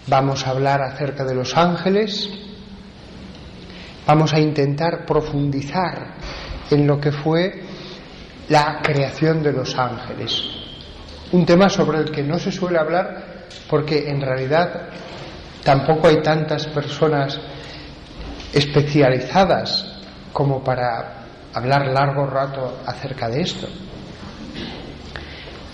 Vamos a hablar acerca de los ángeles. Vamos a intentar profundizar en lo que fue la creación de los ángeles. Un tema sobre el que no se suele hablar porque en realidad tampoco hay tantas personas especializadas como para hablar largo rato acerca de esto.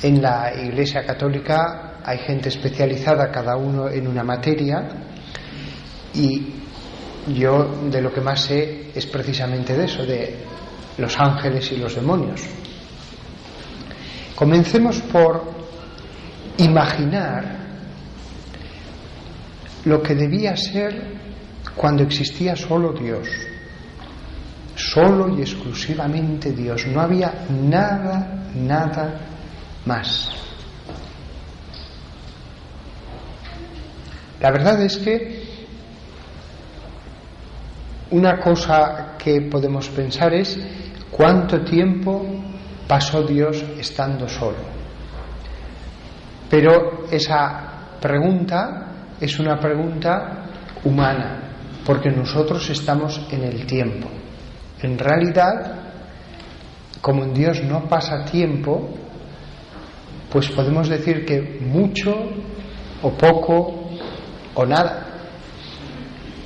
En la Iglesia Católica hay gente especializada, cada uno en una materia, y yo de lo que más sé es precisamente de eso, de los ángeles y los demonios. Comencemos por imaginar lo que debía ser cuando existía solo Dios, solo y exclusivamente Dios, no había nada más. La verdad es que una cosa que podemos pensar es cuánto tiempo pasó Dios estando solo. Pero esa pregunta es una pregunta humana, porque nosotros estamos en el tiempo. En realidad, como en Dios no pasa tiempo, pues podemos decir que mucho o poco o nada.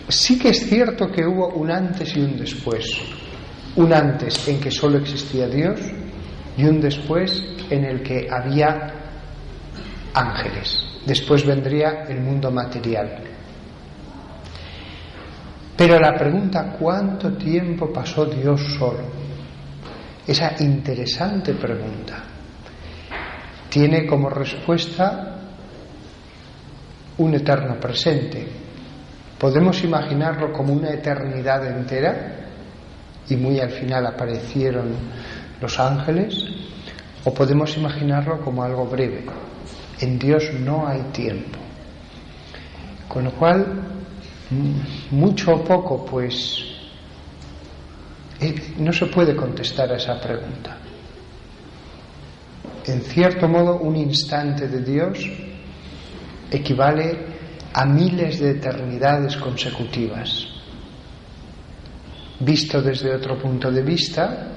Sí que es cierto que hubo un antes y un después. Un antes en que solo existía Dios y un después en el que había ángeles. Después vendría el mundo material. Pero la pregunta, ¿cuánto tiempo pasó Dios solo? Esa interesante pregunta tiene como respuesta un eterno presente. Podemos imaginarlo como una eternidad entera y muy al final aparecieron los ángeles, o podemos imaginarlo como algo breve. En Dios no hay tiempo. Con lo cual, mucho o poco, pues no se puede contestar a esa pregunta. En cierto modo, un instante de Dios equivale a miles de eternidades consecutivas. Visto desde otro punto de vista,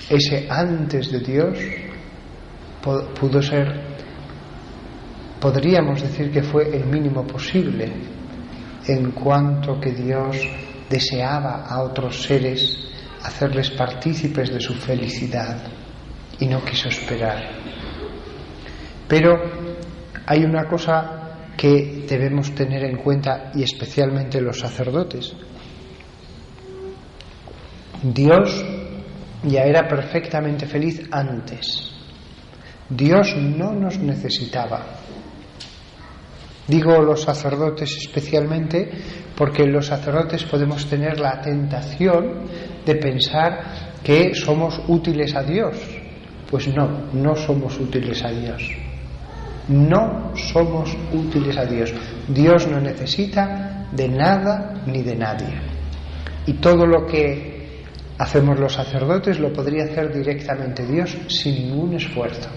ese antes de Dios pudo ser, podríamos decir que fue el mínimo posible, en cuanto que Dios deseaba a otros seres hacerles partícipes de su felicidad y no quiso esperar. Pero hay una cosa que debemos tener en cuenta, y especialmente los sacerdotes. Dios ya era perfectamente feliz antes. Dios no nos necesitaba. Digo los sacerdotes especialmente porque los sacerdotes podemos tener la tentación de pensar que somos útiles a Dios. Pues no somos útiles a Dios. No somos útiles a Dios. Dios no necesita de nada ni de nadie. Y todo lo que hacemos los sacerdotes lo podría hacer directamente Dios sin ningún esfuerzo.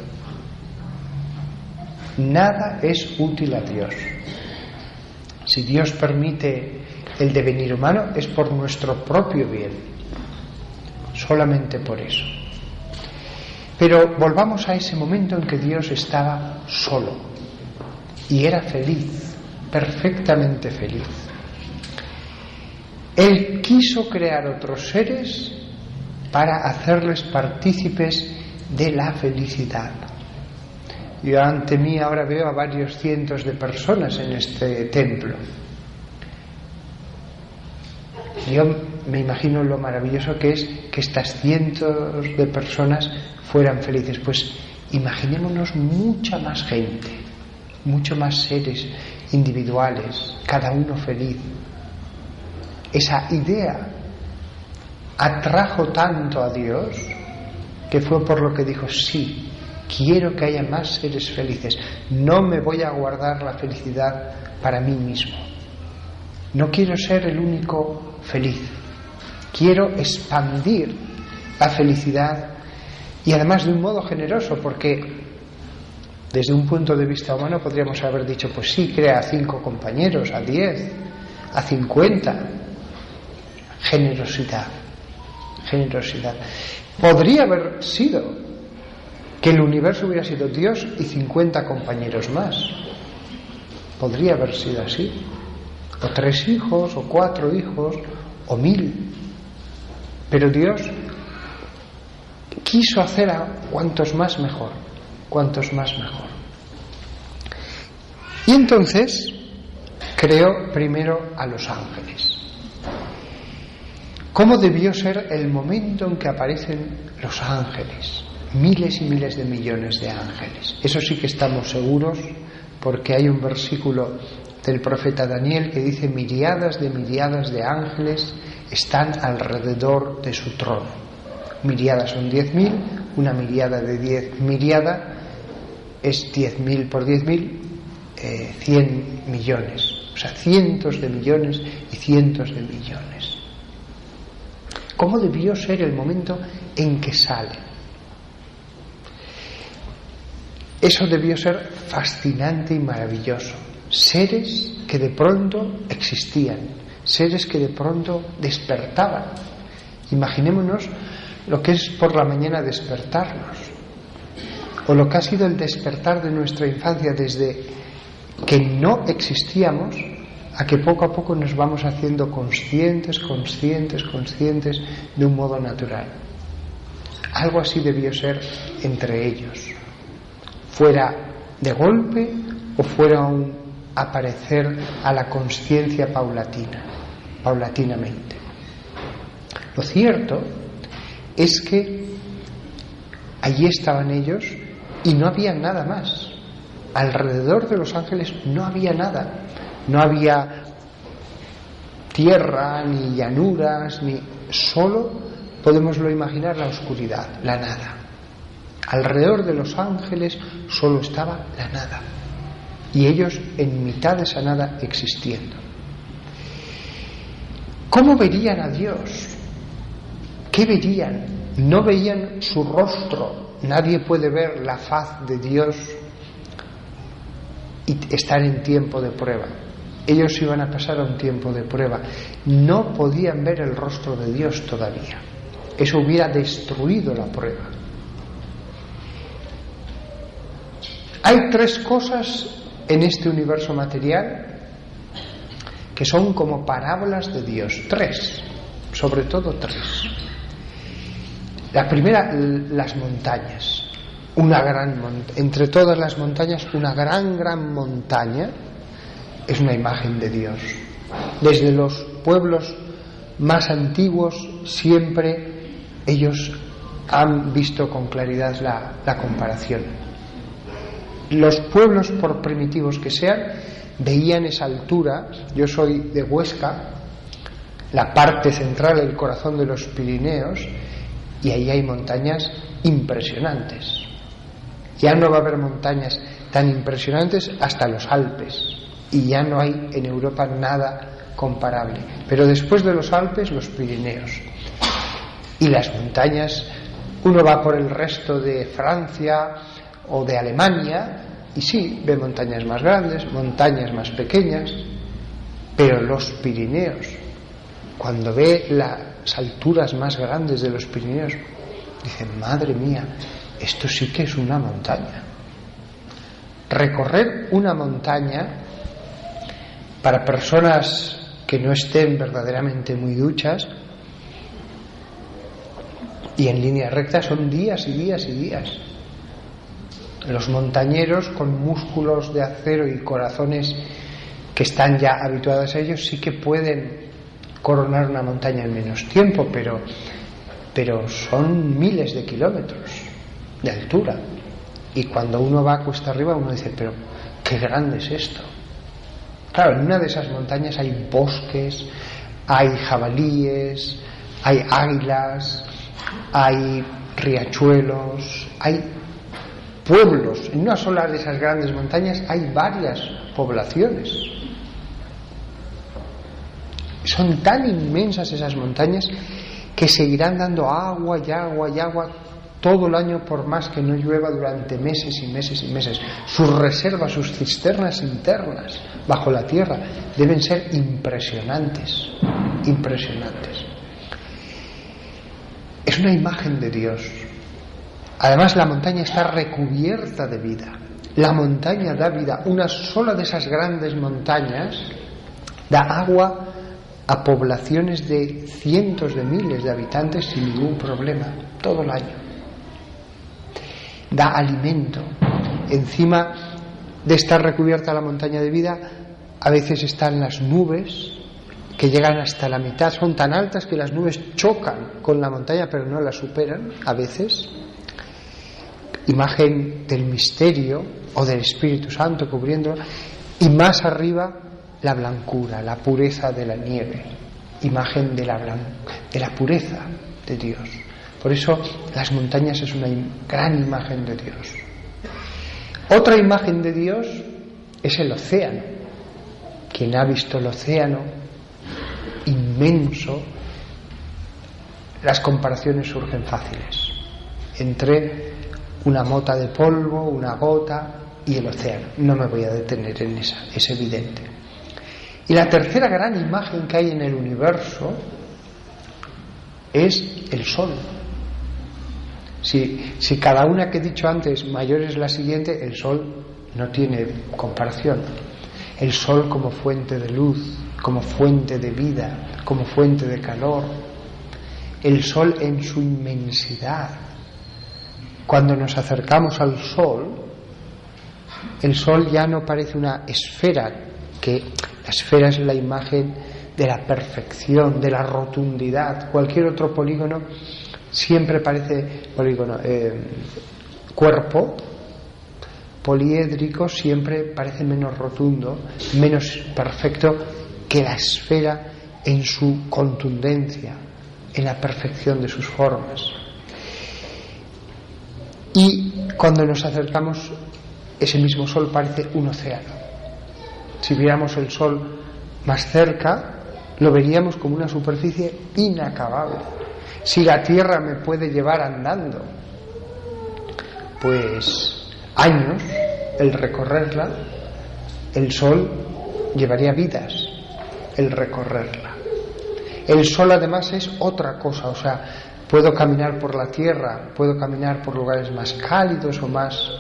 Nada es útil a Dios. Si Dios permite el devenir humano es por nuestro propio bien. Solamente por eso. Pero volvamos a ese momento en que Dios estaba solo y era feliz, perfectamente feliz. Él quiso crear otros seres para hacerles partícipes de la felicidad. Yo ante mí ahora veo a varios cientos de personas en este templo. Yo me imagino lo maravilloso que es que estas cientos de personas fueran felices. Pues imaginémonos mucha más gente, mucho más seres individuales, cada uno feliz. Esa idea atrajo tanto a Dios que fue por lo que dijo: sí, quiero que haya más seres felices. No me voy a guardar la felicidad para mí mismo. No quiero ser el único feliz. Quiero expandir la felicidad, y además de un modo generoso, porque Desde un punto de vista humano podríamos haber dicho, pues sí, crea a 5 compañeros, a 10, a 50. Generosidad. Podría haber sido que el universo hubiera sido Dios y 50 compañeros más. Podría haber sido así. O 3 hijos, o 4 hijos, o 1000. Pero Dios quiso hacer a cuantos más mejor. Y entonces creó primero a los ángeles. ¿Cómo debió ser el momento en que aparecen los ángeles? Miles y miles de millones de ángeles. Eso sí que estamos seguros, porque hay un versículo del profeta Daniel que dice: miríadas de ángeles están alrededor de su trono. Miriadas son 10.000, una miriada de 10 miriada es 10.000 por 10.000, 100 millones, o sea, cientos de millones y cientos de millones. ¿Cómo debió ser el momento en que sale? Eso debió ser fascinante y maravilloso. Seres que de pronto existían, seres que de pronto despertaban. Imaginémonos lo que es por la mañana despertarnos, o lo que ha sido el despertar de nuestra infancia desde que no existíamos a que poco a poco nos vamos haciendo conscientes de un modo natural. Algo así debió ser entre ellos, fuera de golpe o fuera un aparecer a la consciencia paulatinamente. Lo cierto es que allí estaban ellos y no había nada más. Alrededor de los ángeles no había nada. No había tierra, ni llanuras, ni solo, podemoslo imaginar, la oscuridad, la nada. Alrededor de los ángeles solo estaba la nada. Y ellos en mitad de esa nada existiendo. ¿Cómo verían a Dios? ¿Qué verían? No veían su rostro. Nadie puede ver la faz de Dios y estar en tiempo de prueba. Ellos iban a pasar a un tiempo de prueba. No podían ver el rostro de Dios todavía. Eso hubiera destruido la prueba. Hay 3 cosas en este universo material que son como parábolas de Dios. 3, sobre todo 3. La primera, las montañas. Entre todas las montañas, una gran montaña es una imagen de Dios. Desde los pueblos más antiguos siempre ellos han visto con claridad la comparación. Los pueblos, por primitivos que sean, veían esa altura. Yo soy de Huesca, la parte central, el corazón de los Pirineos, y ahí hay montañas impresionantes. Ya no va a haber montañas tan impresionantes hasta los Alpes, y ya no hay en Europa nada comparable. Pero después de los Alpes, los Pirineos. Y las montañas, uno va por el resto de Francia o de Alemania, y sí, ve montañas más grandes, montañas más pequeñas, pero los Pirineos, cuando ve las alturas más grandes de los Pirineos, dice: madre mía, esto sí que es una montaña. Recorrer una montaña, para personas que no estén verdaderamente muy duchas y en línea recta, son días y días y días. Los montañeros con músculos de acero y corazones que están ya habituados a ellos sí que pueden coronar una montaña en menos tiempo, pero son miles de kilómetros de altura. Y cuando uno va cuesta arriba, uno dice: pero qué grande es esto. Claro, en una de esas montañas hay bosques, hay jabalíes, hay águilas, hay riachuelos, hay pueblos. En una sola de esas grandes montañas hay varias poblaciones. Son tan inmensas esas montañas que seguirán dando agua y agua y agua todo el año por más que no llueva durante meses y meses y meses. Sus reservas, sus cisternas internas bajo la tierra deben ser impresionantes, impresionantes. Es una imagen de Dios. Además, la montaña está recubierta de vida. La montaña da vida. Una sola de esas grandes montañas da agua a poblaciones de cientos de miles de habitantes sin ningún problema, todo el año. Da alimento. Encima de estar recubierta la montaña de vida, a veces están las nubes que llegan hasta la mitad, son tan altas que las nubes chocan con la montaña pero no la superan a veces. Imagen del misterio o del Espíritu Santo cubriéndola. Y más arriba la blancura, la pureza de la nieve, imagen de la pureza de Dios. Por eso las montañas es una gran imagen de Dios. Otra imagen de Dios es el océano. Quien ha visto el océano inmenso, las comparaciones surgen fáciles entre una mota de polvo, una gota y el océano. No me voy a detener en esa, es evidente. Y la tercera gran imagen que hay en el universo es el sol. Si cada una que he dicho antes mayor es la siguiente, el sol no tiene comparación. El sol como fuente de luz, como fuente de vida, como fuente de calor. El sol en su inmensidad. Cuando nos acercamos al sol, el sol ya no parece una esfera, que la esfera es la imagen de la perfección, de la rotundidad. Cualquier otro polígono siempre parece cuerpo poliédrico siempre parece menos rotundo, menos perfecto que la esfera en su contundencia, en la perfección de sus formas. Y cuando nos acercamos, ese mismo sol parece un océano. Si viéramos el sol más cerca, lo veríamos como una superficie inacabable. Si la Tierra me puede llevar andando, pues años el recorrerla, el sol llevaría vidas el recorrerla. El sol además es otra cosa, o sea, puedo caminar por la tierra, puedo caminar por lugares más cálidos o más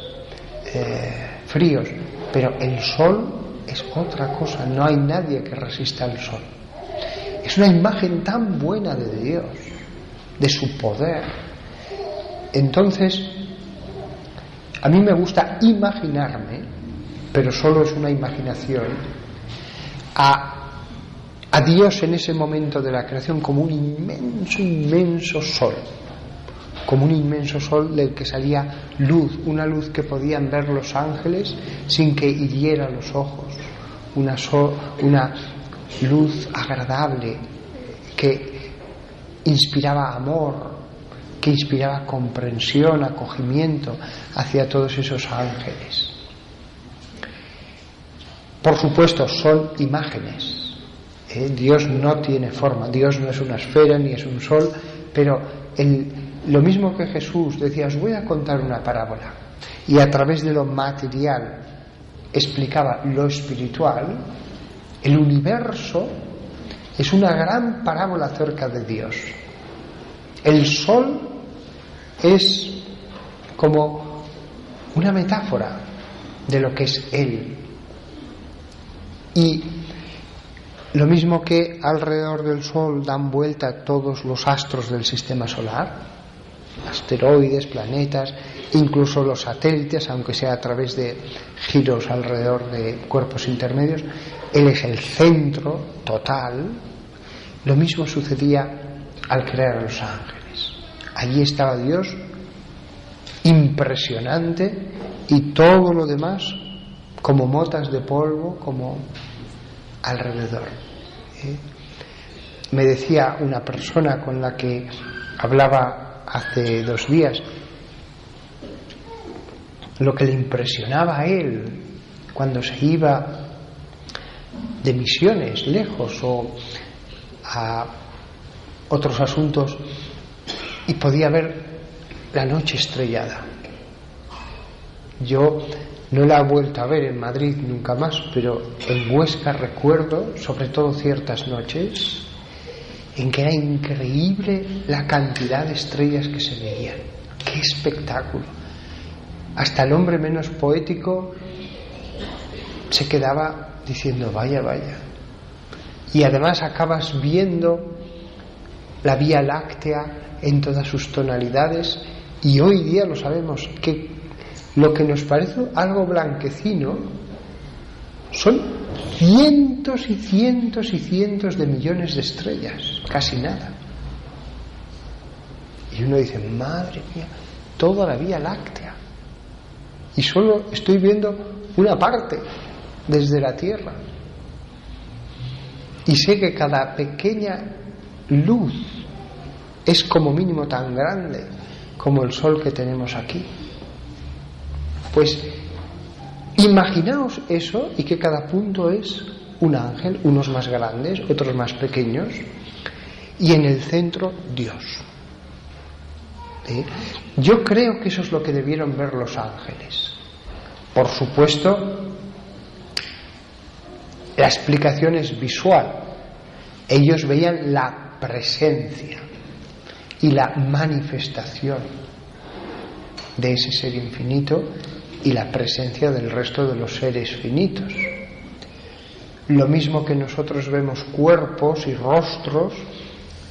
fríos, pero el sol es otra cosa, no hay nadie que resista al sol. Es una imagen tan buena de Dios, de su poder. Entonces, a mí me gusta imaginarme, pero solo es una imaginación, a Dios en ese momento de la creación como un inmenso sol, como un inmenso sol del que salía luz, una luz que podían ver los ángeles sin que hiriera los ojos, una luz agradable que inspiraba amor, que inspiraba comprensión, acogimiento hacia todos esos ángeles. Por supuesto, son imágenes. Dios no tiene forma, Dios no es una esfera ni es un sol, pero lo mismo que Jesús decía, os voy a contar una parábola, y a través de lo material explicaba lo espiritual. El universo es una gran parábola acerca de Dios. El sol es como una metáfora de lo que es Él. Y lo mismo que alrededor del sol dan vuelta todos los astros del sistema solar, asteroides, planetas, incluso los satélites, aunque sea a través de giros alrededor de cuerpos intermedios, Él es el centro total. Lo mismo sucedía al crear a los ángeles. Allí estaba Dios, impresionante, y todo lo demás como motas de polvo, como alrededor. Me decía una persona con la que hablaba hace 2 días lo que le impresionaba a él cuando se iba de misiones lejos o a otros asuntos y podía ver la noche estrellada. Yo no la he vuelto a ver en Madrid nunca más, pero en Huesca recuerdo, sobre todo ciertas noches, en que era increíble la cantidad de estrellas que se veían. ¡Qué espectáculo! Hasta el hombre menos poético se quedaba diciendo, vaya, vaya. Y además acabas viendo la Vía Láctea en todas sus tonalidades, y hoy día lo sabemos, que lo que nos parece algo blanquecino son cientos y cientos y cientos de millones de estrellas, casi nada. Y uno dice, madre mía, toda la Vía Láctea, y solo estoy viendo una parte desde la Tierra, y sé que cada pequeña luz es como mínimo tan grande como el sol que tenemos aquí. Pues imaginaos eso, y que cada punto es un ángel, unos más grandes, otros más pequeños, y en el centro Dios. Yo creo que eso es lo que debieron ver los ángeles. Por supuesto, la explicación es visual. Ellos veían la presencia y la manifestación de ese ser infinito y la presencia del resto de los seres finitos. Lo mismo que nosotros vemos cuerpos y rostros,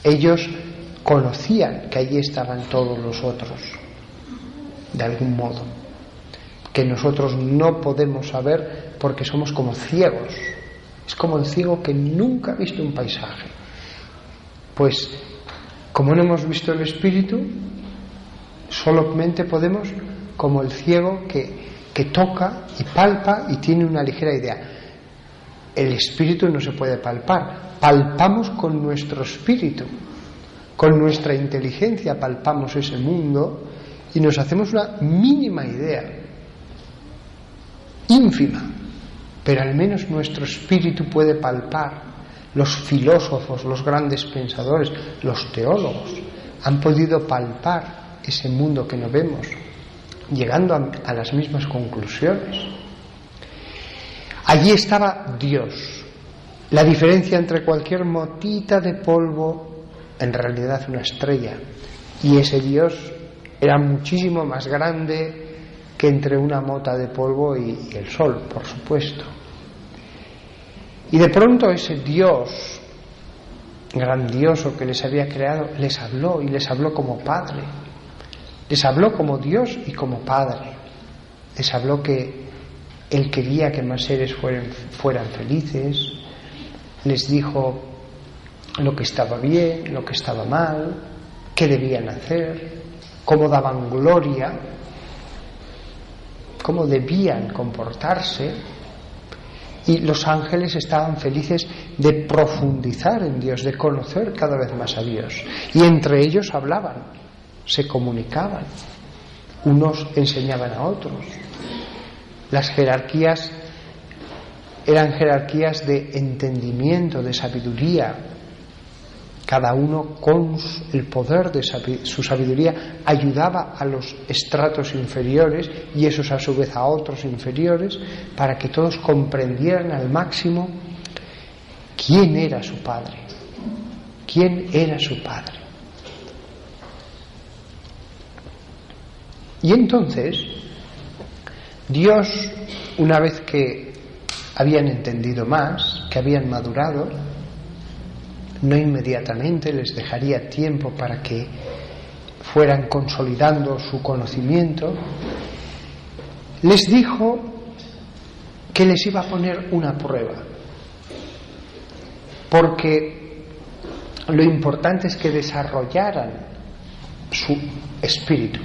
ellos conocían que allí estaban todos los otros, de algún modo, que nosotros no podemos saber porque somos como ciegos. Es como el ciego que nunca ha visto un paisaje. Pues, como no hemos visto el espíritu, solamente podemos, como el ciego que toca y palpa y tiene una ligera idea. El espíritu no se puede palpar. Palpamos con nuestro espíritu, con nuestra inteligencia palpamos ese mundo y nos hacemos una mínima idea, ínfima, pero al menos nuestro espíritu puede palpar. Los filósofos, los grandes pensadores, los teólogos han podido palpar ese mundo que no vemos, llegando a las mismas conclusiones. Allí estaba Dios. La diferencia entre cualquier motita de polvo, en realidad una estrella, y ese Dios era muchísimo más grande que entre una mota de polvo y el sol, por supuesto. Y de pronto ese Dios grandioso que les había creado les habló, y les habló como Padre. Les habló como Dios y como Padre. Les habló que Él quería que más seres fueran felices. Les dijo lo que estaba bien, lo que estaba mal, qué debían hacer, cómo daban gloria, cómo debían comportarse. Y los ángeles estaban felices de profundizar en Dios, de conocer cada vez más a Dios. Y entre ellos hablaban, se comunicaban, unos enseñaban a otros. Las jerarquías eran jerarquías de entendimiento, de sabiduría. Cada uno con el poder de su sabiduría ayudaba a los estratos inferiores y esos a su vez a otros inferiores, para que todos comprendieran al máximo quién era su Padre. ¿Quién era su Padre? Y entonces Dios, una vez que habían entendido más, que habían madurado, no inmediatamente, les dejaría tiempo para que fueran consolidando su conocimiento, les dijo que les iba a poner una prueba, porque lo importante es que desarrollaran su espíritu,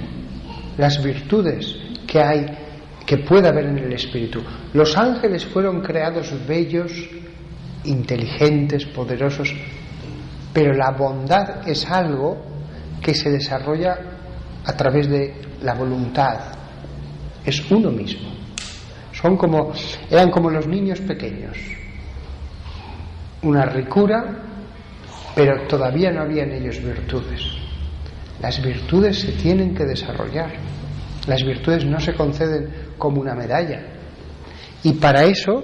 las virtudes que puede haber en el espíritu. Los ángeles fueron creados bellos, inteligentes, poderosos, pero la bondad es algo que se desarrolla a través de la voluntad. Es uno mismo. Eran como los niños pequeños, una ricura, pero todavía no había en ellos virtudes. Las virtudes se tienen que desarrollar. Las virtudes no se conceden como una medalla. Y para eso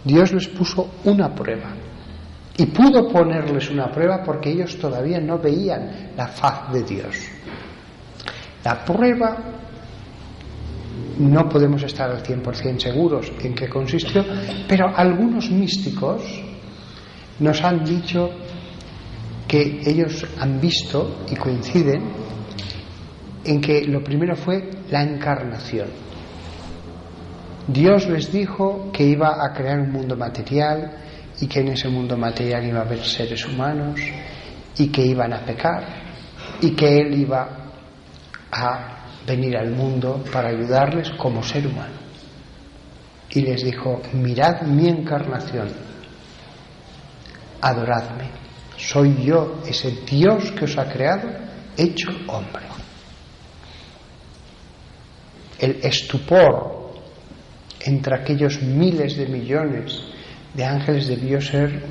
Dios les puso una prueba. Y pudo ponerles una prueba porque ellos todavía no veían la faz de Dios. La prueba, no podemos estar al 100% seguros en qué consistió, pero algunos místicos nos han dicho que ellos han visto y coinciden en que lo primero fue la encarnación. Dios les dijo que iba a crear un mundo material y que en ese mundo material iba a haber seres humanos y que iban a pecar y que Él iba a venir al mundo para ayudarles como ser humano. Y les dijo: mirad mi encarnación, adoradme, soy yo, ese Dios que os ha creado, hecho hombre. El estupor entre aquellos miles de millones de ángeles debió ser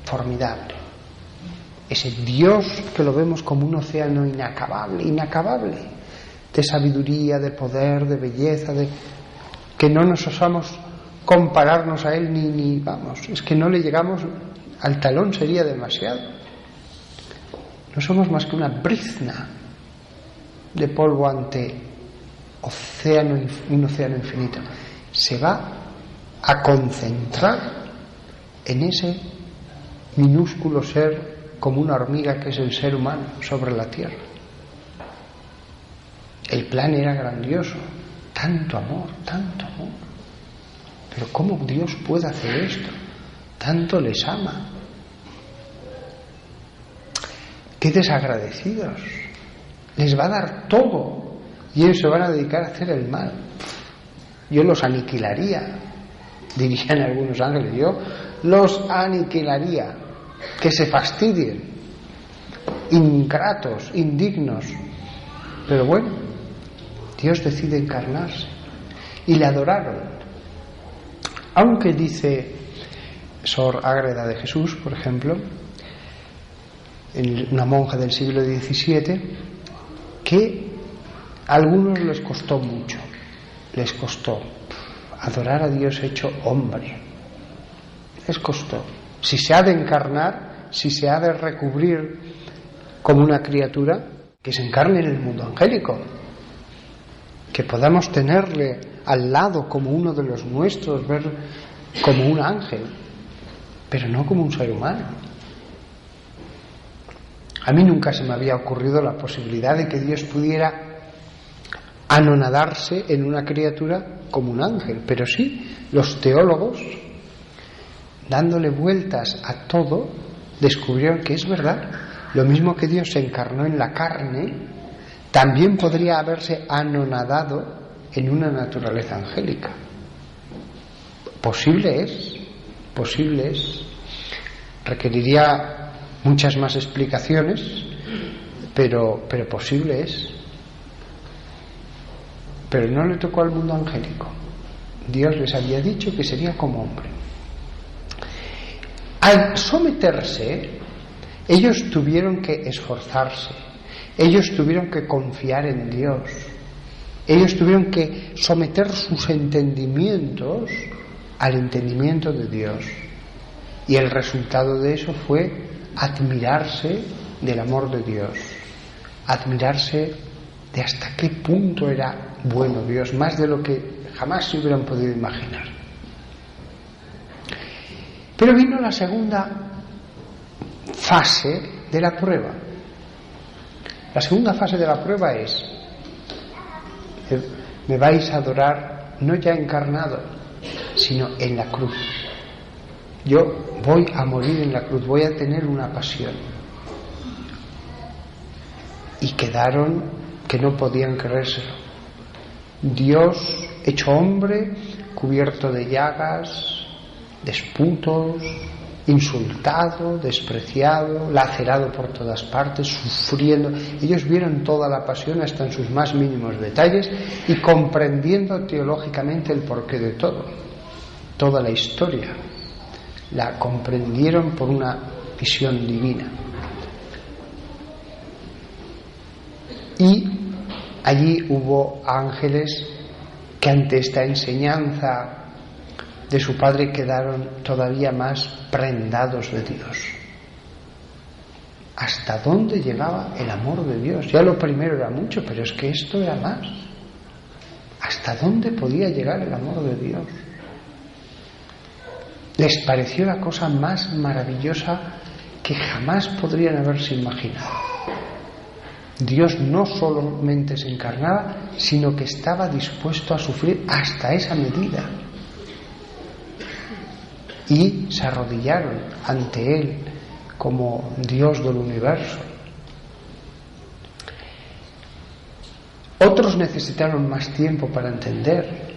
formidable. Ese Dios que lo vemos como un océano inacabable, de sabiduría, de poder, de belleza, que no nos osamos compararnos a Él ni vamos, es que no le llegamos al talón, sería demasiado. No somos más que una brizna de polvo ante un océano infinito. Se va a concentrar en ese minúsculo ser, como una hormiga que es el ser humano sobre la tierra. El plan era grandioso, tanto amor. Pero ¿cómo Dios puede hacer esto? Tanto les ama. Qué desagradecidos. Les va a dar todo y ellos se van a dedicar a hacer el mal. Yo los aniquilaría, dirían algunos ángeles. Yo los aniquilaría, que se fastidien, ingratos, indignos. Pero bueno, Dios decide encarnarse y le adoraron. Aunque dice Sor Ágreda de Jesús, por ejemplo, una monja del siglo XVII, que a algunos les costó mucho, les costó adorar a Dios hecho hombre. Les costó. Si se ha de encarnar, si se ha de recubrir como una criatura, que se encarne en el mundo angélico, que podamos tenerle al lado como uno de los nuestros, ver como un ángel, pero no como un ser humano. A mí nunca se me había ocurrido la posibilidad de que Dios pudiera anonadarse en una criatura como un ángel, pero sí, los teólogos, dándole vueltas a todo, descubrieron que es verdad. Lo mismo que Dios se encarnó en la carne, también podría haberse anonadado en una naturaleza angélica. Posible es. Requeriría muchas más explicaciones, pero posible es. Pero no le tocó al mundo angélico. Dios les había dicho que sería como hombre. Al someterse, ellos tuvieron que esforzarse, ellos tuvieron que confiar en Dios, ellos tuvieron que someter sus entendimientos al entendimiento de Dios. Y el resultado de eso fue admirarse del amor de Dios, admirarse de hasta qué punto era bueno Dios, más de lo que jamás se hubieran podido imaginar. Pero vino la segunda fase de la prueba. La segunda fase de la prueba es: me vais a adorar no ya encarnado, sino en la cruz. Yo voy a morir en la cruz, voy a tener una pasión. Y quedaron que no podían creérselo. Dios hecho hombre, cubierto de llagas, de esputos, insultado, despreciado, lacerado por todas partes, sufriendo. Ellos vieron toda la pasión hasta en sus más mínimos detalles y comprendiendo teológicamente el porqué de todo. Toda la historia la comprendieron por una visión divina. Y allí hubo ángeles que ante esta enseñanza de su padre quedaron todavía más prendados de Dios. ¿Hasta dónde llegaba el amor de Dios? Ya lo primero era mucho, pero es que esto era más. ¿Hasta dónde podía llegar el amor de Dios? Les pareció la cosa más maravillosa que jamás podrían haberse imaginado. Dios no solamente se encarnaba, sino que estaba dispuesto a sufrir hasta esa medida. Y se arrodillaron ante Él como Dios del universo. Otros necesitaron más tiempo para entender.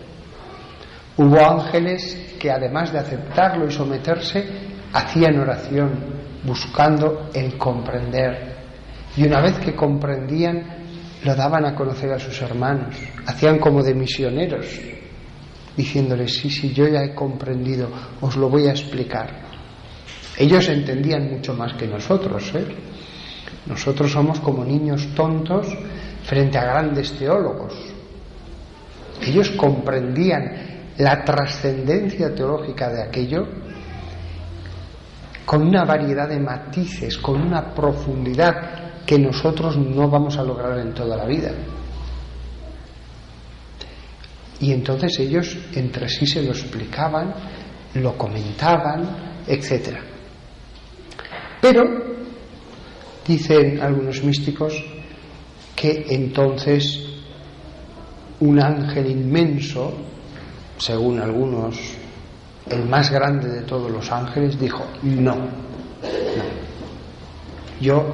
Hubo ángeles que, además de aceptarlo y someterse, hacían oración buscando el comprender, y una vez que comprendían lo daban a conocer a sus hermanos, hacían como de misioneros, diciéndoles: sí, yo ya he comprendido, os lo voy a explicar. Ellos entendían mucho más que nosotros, Nosotros somos como niños tontos frente a grandes teólogos. Ellos comprendían la trascendencia teológica de aquello con una variedad de matices, con una profundidad que nosotros no vamos a lograr en toda la vida. Y entonces ellos entre sí se lo explicaban, lo comentaban, etc. Pero dicen algunos místicos que entonces un ángel inmenso, según algunos el más grande de todos los ángeles, dijo: no, yo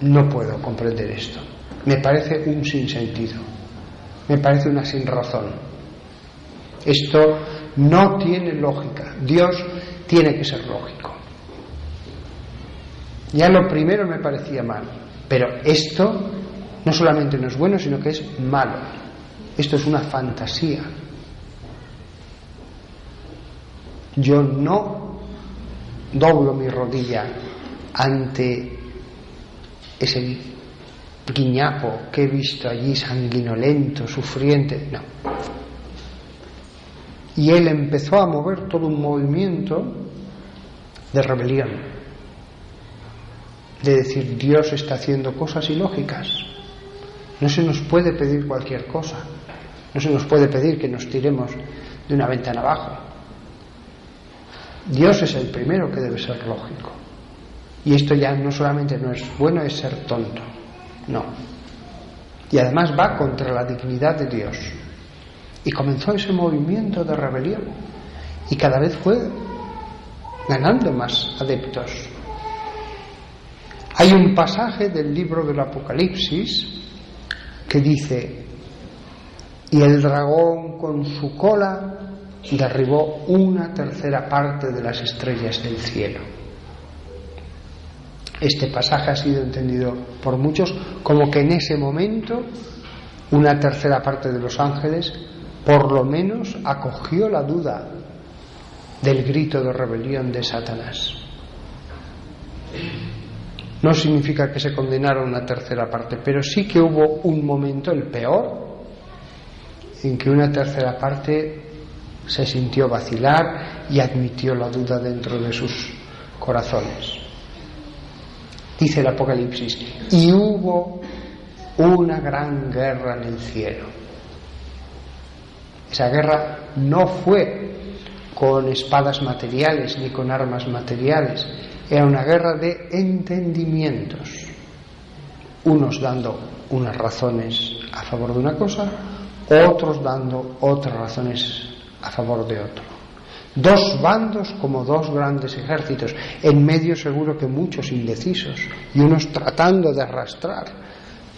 no puedo comprender esto, me parece un sinsentido, me parece una sinrazón, esto no tiene lógica, Dios tiene que ser lógico. Ya lo primero me parecía mal, pero esto no solamente no es bueno, sino que es malo. Esto es una fantasía. Yo no doblo mi rodilla ante ese guiñapo que he visto allí, sanguinolento, sufriente, no. Y él empezó a mover todo un movimiento de rebelión, de decir: Dios está haciendo cosas ilógicas, no se nos puede pedir cualquier cosa, no se nos puede pedir que nos tiremos de una ventana abajo. Dios es el primero que debe ser lógico, y esto ya no solamente no es bueno, es ser tonto, no, y además va contra la dignidad de Dios. Y comenzó ese movimiento de rebelión, y cada vez fue ganando más adeptos. Hay un pasaje del libro del Apocalipsis que dice: y el dragón con su cola derribó 1/3 parte de las estrellas del cielo. Este pasaje ha sido entendido por muchos como que en ese momento 1/3 parte de los ángeles por lo menos acogió la duda del grito de rebelión de Satanás. No significa que se condenaron 1/3 parte, pero sí que hubo un momento, el peor, en que 1/3 parte se sintió vacilar y admitió la duda dentro de sus corazones. Dice el Apocalipsis: y hubo una gran guerra en el cielo. Esa guerra no fue con espadas materiales ni con armas materiales, era una guerra de entendimientos, unos dando unas razones a favor de una cosa, otros dando otras razones a favor de otro. Dos bandos como dos grandes ejércitos, en medio seguro que muchos indecisos, y unos tratando de arrastrar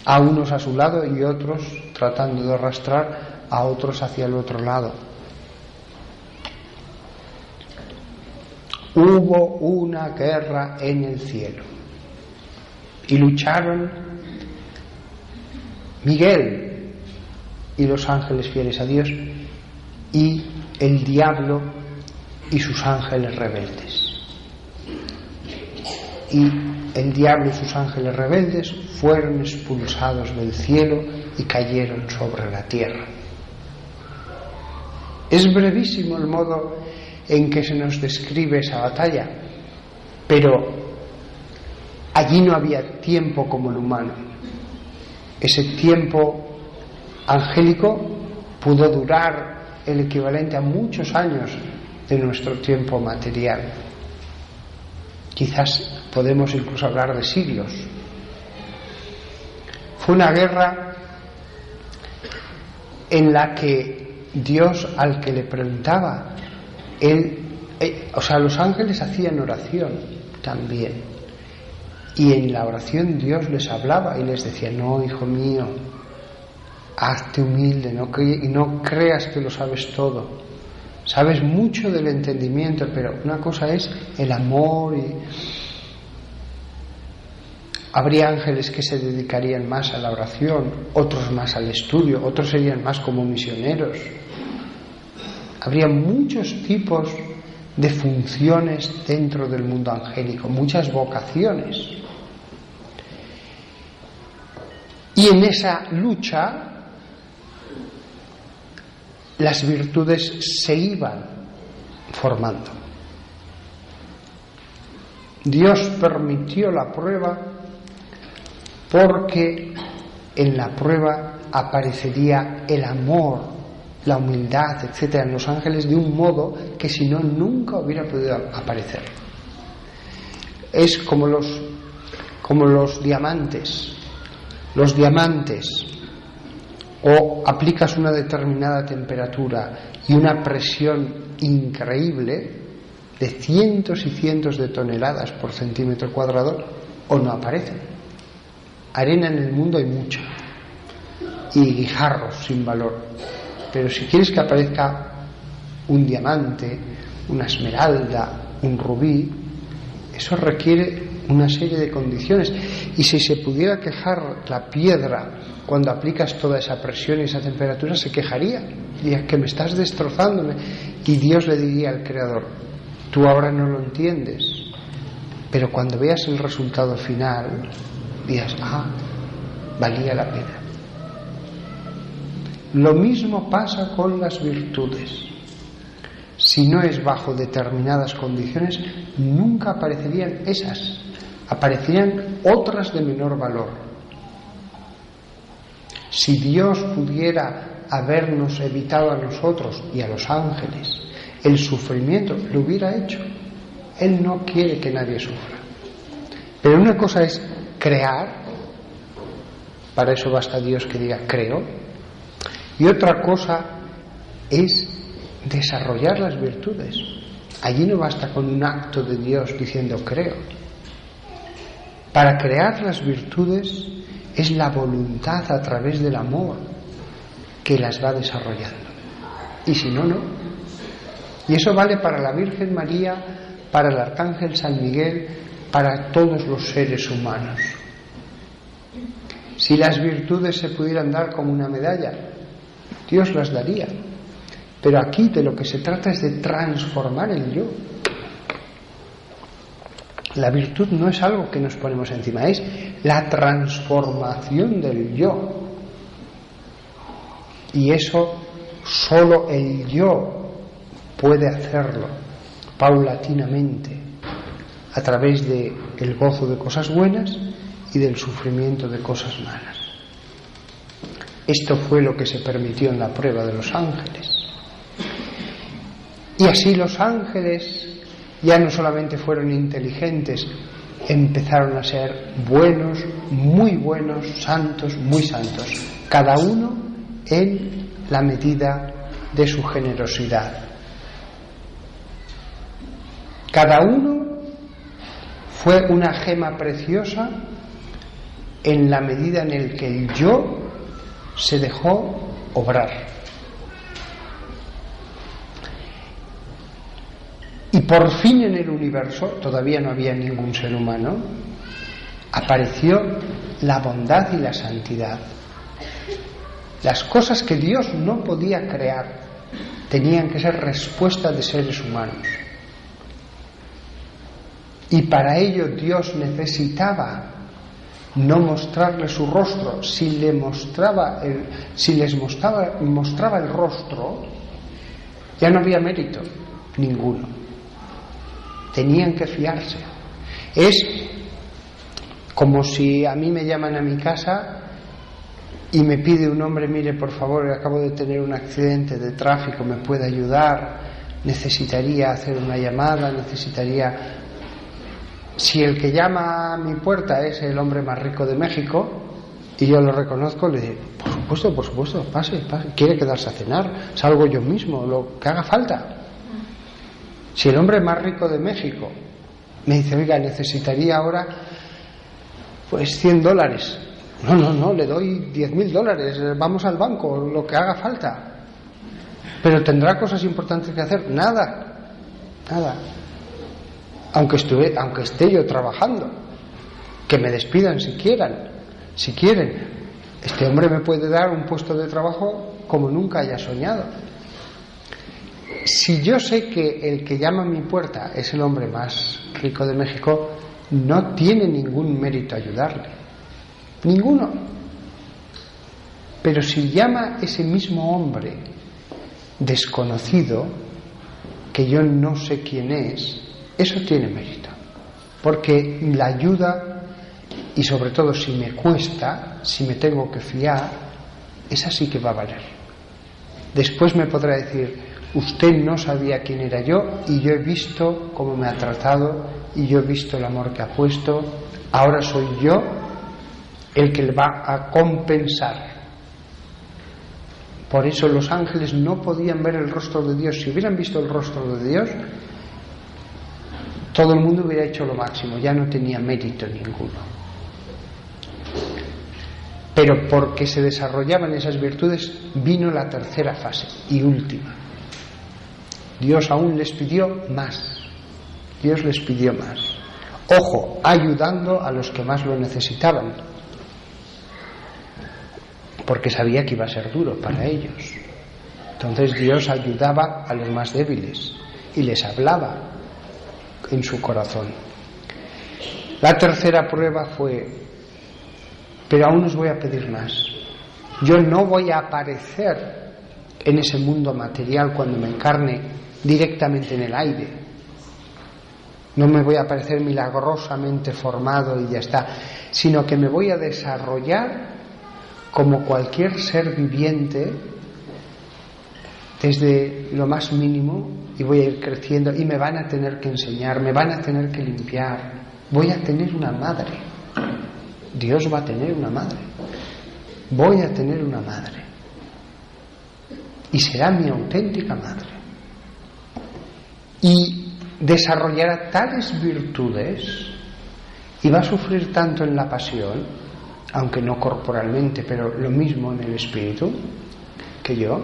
a unos a su lado y otros tratando de arrastrar a otros hacia el otro lado. Hubo una guerra en el cielo y lucharon Miguel y los ángeles fieles a Dios y el diablo y sus ángeles rebeldes. Y el diablo y sus ángeles rebeldes fueron expulsados del cielo y cayeron sobre la tierra. Es brevísimo el modo en que se nos describe esa batalla, pero allí no había tiempo como el humano. Ese tiempo angélico pudo durar el equivalente a muchos años de nuestro tiempo material. Quizás podemos incluso hablar de siglos. Fue una guerra en la que Dios, al que le preguntaba, los ángeles hacían oración también, y en la oración Dios les hablaba y les decía: no, hijo mío, hazte humilde, y no creas que lo sabes todo. Sabes mucho del entendimiento, pero una cosa es el amor. Y habría ángeles que se dedicarían más a la oración, otros más al estudio, otros serían más como misioneros. Habría muchos tipos de funciones dentro del mundo angélico, muchas vocaciones. Y en esa lucha las virtudes se iban formando. Dios permitió la prueba porque en la prueba aparecería el amor, la humildad, etcétera, en los ángeles de un modo que si no nunca hubiera podido aparecer. Es como los diamantes. Los diamantes, o aplicas una determinada temperatura y una presión increíble de cientos y cientos de toneladas por centímetro cuadrado, o no aparecen. Arena en el mundo hay mucha, y guijarros sin valor, pero si quieres que aparezca un diamante, una esmeralda, un rubí, eso requiere una serie de condiciones. Y si se pudiera quejar la piedra cuando aplicas toda esa presión y esa temperatura, se quejaría, diría que me estás destrozándome, y Dios le diría al Creador: tú ahora no lo entiendes, pero cuando veas el resultado final dirás: valía la pena. Lo mismo pasa con las virtudes. Si no es bajo determinadas condiciones, nunca aparecerían esas, aparecerían otras de menor valor. Si Dios pudiera habernos evitado a nosotros y a los ángeles el sufrimiento, lo hubiera hecho. Él no quiere que nadie sufra. Pero una cosa es crear, para eso basta Dios que diga creo, y otra cosa es desarrollar las virtudes. Allí no basta con un acto de Dios diciendo creo. Para crear las virtudes es la voluntad a través del amor que las va desarrollando. Y si no, no. Y eso vale para la Virgen María, para el Arcángel San Miguel, para todos los seres humanos. Si las virtudes se pudieran dar como una medalla, Dios las daría. Pero aquí de lo que se trata es de transformar el yo. La virtud no es algo que nos ponemos encima, es la transformación del yo. Y eso solo el yo puede hacerlo paulatinamente, a través del gozo de cosas buenas y del sufrimiento de cosas malas. Esto fue lo que se permitió en la prueba de los ángeles. Y así los ángeles ya no solamente fueron inteligentes, empezaron a ser buenos, muy buenos, santos, muy santos, cada uno en la medida de su generosidad. Cada uno fue una gema preciosa en la medida en el que el yo se dejó obrar. Y por fin en el universo, todavía no había ningún ser humano, apareció la bondad y la santidad. Las cosas que Dios no podía crear tenían que ser respuesta de seres humanos. y para ello Dios necesitaba no mostrarle su rostro. Si les mostraba el rostro, ya no había mérito ninguno. Tenían que fiarse. Es como si a mí me llaman a mi casa y me pide un hombre: mire, por favor, acabo de tener un accidente de tráfico, ¿me puede ayudar? Necesitaría hacer una llamada, necesitaría... Si el que llama a mi puerta es el hombre más rico de México y yo lo reconozco, le digo: por supuesto, pase, quiere quedarse a cenar, salgo yo mismo, lo que haga falta. Si el hombre más rico de México me dice: oiga, necesitaría ahora pues $100, no, le doy $10,000, vamos al banco, lo que haga falta. Pero tendrá cosas importantes que hacer. Nada. Aunque esté yo trabajando, que me despidan si quieren. Este hombre me puede dar un puesto de trabajo como nunca haya soñado. Si yo sé que el que llama a mi puerta es el hombre más rico de México, no tiene ningún mérito ayudarle, ninguno. Pero si llama ese mismo hombre desconocido, que yo no sé quién es, eso tiene mérito, porque la ayuda, y sobre todo si me cuesta, si me tengo que fiar, esa sí que va a valer. Después me podrá decir: usted no sabía quién era yo y yo he visto cómo me ha tratado y yo he visto el amor que ha puesto, ahora soy yo el que le va a compensar. Por eso los ángeles no podían ver el rostro de Dios. Si hubieran visto el rostro de Dios, todo el mundo hubiera hecho lo máximo, ya no tenía mérito ninguno. Pero porque se desarrollaban esas virtudes, vino la tercera fase y última. Dios aún les pidió más. Ojo, ayudando a los que más lo necesitaban, porque sabía que iba a ser duro para ellos. Entonces Dios ayudaba a los más débiles y les hablaba en su corazón. La tercera prueba fue: pero aún os voy a pedir más. Yo no voy a aparecer en ese mundo material cuando me encarne directamente en el aire. No me voy a aparecer milagrosamente formado y ya está, sino que me voy a desarrollar como cualquier ser viviente desde lo más mínimo, y voy a ir creciendo y me van a tener que enseñar, me van a tener que limpiar. Voy a tener una madre. Dios va a tener una madre. Voy a tener una madre. Y será mi auténtica madre. Y desarrollará tales virtudes y va a sufrir tanto en la pasión, aunque no corporalmente, pero lo mismo en el espíritu que yo.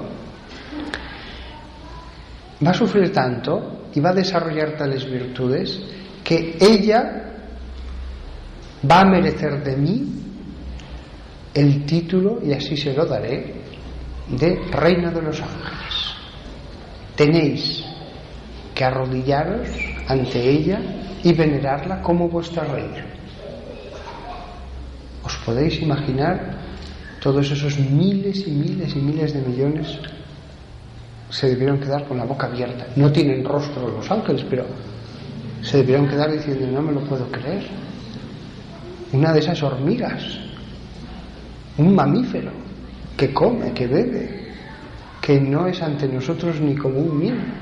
Va a sufrir tanto y va a desarrollar tales virtudes que ella va a merecer de mí el título, y así se lo daré, de Reina de los Ángeles. Tenéis que arrodillaros ante ella y venerarla como vuestra reina. ¿Os podéis imaginar todos esos miles y miles y miles de millones? Se debieron quedar con la boca abierta. No tienen rostro los ángeles, pero se debieron quedar diciendo: no me lo puedo creer. Una de esas hormigas, un mamífero que come, que bebe, que no es ante nosotros ni como un niño.